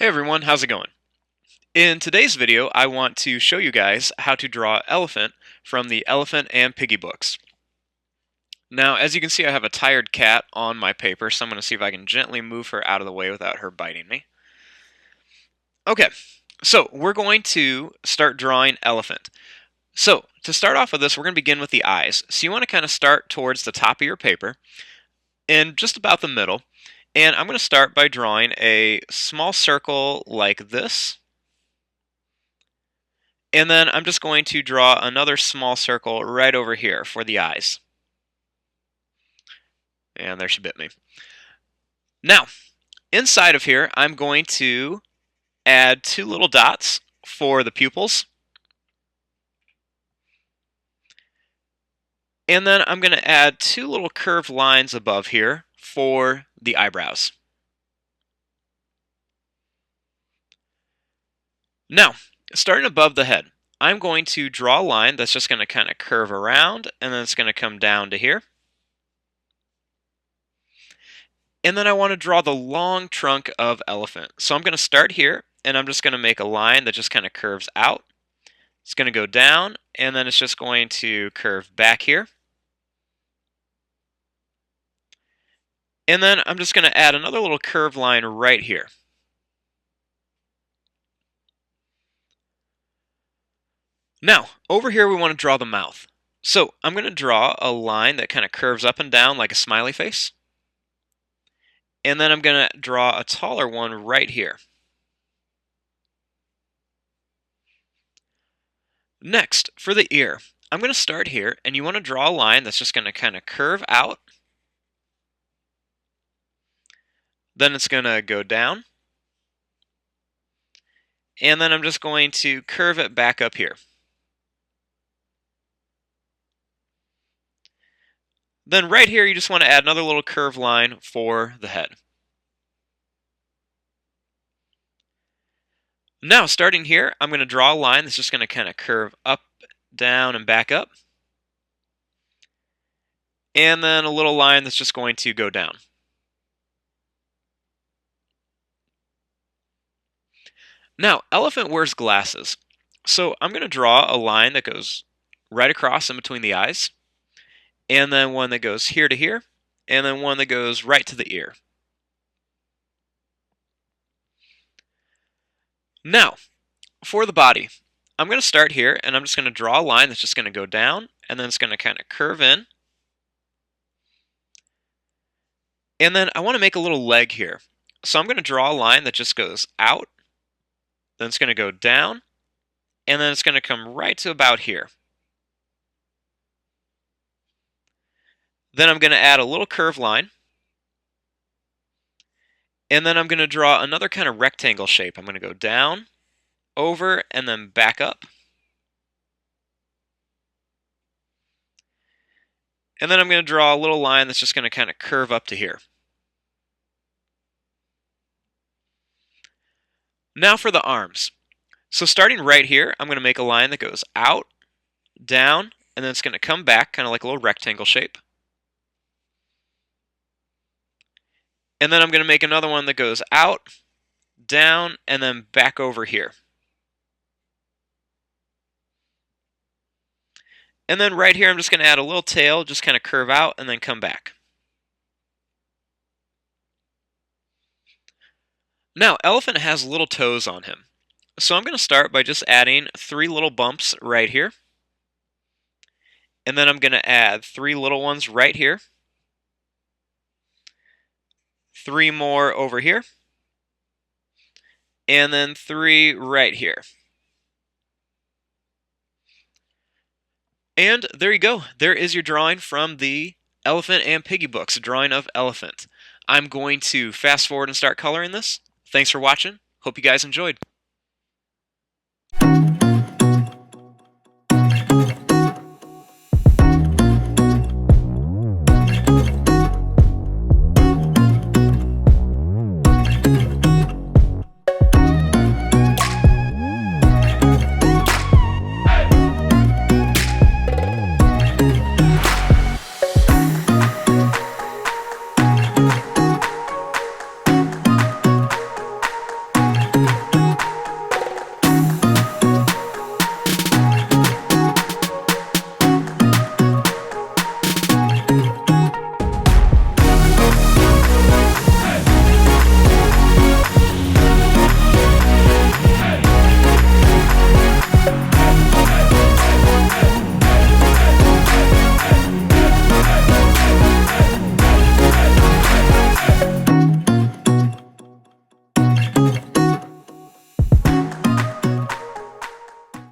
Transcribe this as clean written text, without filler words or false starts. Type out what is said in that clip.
Hey everyone, how's it going? In today's video, I want to show you guys how to draw elephant from the Elephant and Piggie books. Now, as you can see, I have a tired cat on my paper, so I'm going to see if I can gently move her out of the way without her biting me. Okay, so we're going to start drawing elephant. So, to start off with this, we're going to begin with the eyes. So you want to kind of start towards the top of your paper, and just about the middle. And I'm going to start by drawing a small circle like this. And then I'm just going to draw another small circle right over here for the eyes. And there she bit me. Now, inside of here, I'm going to add two little dots for the pupils. And then I'm going to add two little curved lines above here for the eyebrows. Now, starting above the head, I'm going to draw a line that's just going to kind of curve around, and then it's going to come down to here. And then I want to draw the long trunk of elephant. So I'm going to start here, and I'm just going to make a line that just kind of curves out. It's going to go down, and then it's just going to curve back here. And then I'm just going to add another little curved line right here. Now, over here we want to draw the mouth. So I'm going to draw a line that kind of curves up and down like a smiley face. And then I'm going to draw a taller one right here. Next, for the ear, I'm going to start here, and you want to draw a line that's just going to kind of curve out. Then it's going to go down. And then I'm just going to curve it back up here. Then right here, you just want to add another little curved line for the head. Now, starting here, I'm going to draw a line that's just going to kind of curve up, down, and back up. And then a little line that's just going to go down. Now, elephant wears glasses. So I'm going to draw a line that goes right across in between the eyes, and then one that goes here to here, and then one that goes right to the ear. Now, for the body, I'm going to start here, and I'm just going to draw a line that's just going to go down, and then it's going to kind of curve in. And then I want to make a little leg here. So I'm going to draw a line that just goes out, then it's going to go down, and then it's going to come right to about here. Then I'm going to add a little curved line. And then I'm going to draw another kind of rectangle shape. I'm going to go down, over, and then back up. And then I'm going to draw a little line that's just going to kind of curve up to here. Now for the arms. So starting right here, I'm going to make a line that goes out, down, and then it's going to come back, kind of like a little rectangle shape. And then I'm going to make another one that goes out, down, and then back over here. And then right here, I'm just going to add a little tail, just kind of curve out, and then come back. Now, elephant has little toes on him. So I'm going to start by just adding 3 little bumps right here. And then I'm going to add 3 little ones right here. 3 more over here. And then 3 right here. And there you go. There is your drawing from the Elephant and Piggie books, a drawing of elephant. I'm going to fast forward and start coloring this. Thanks for watching. Hope you guys enjoyed.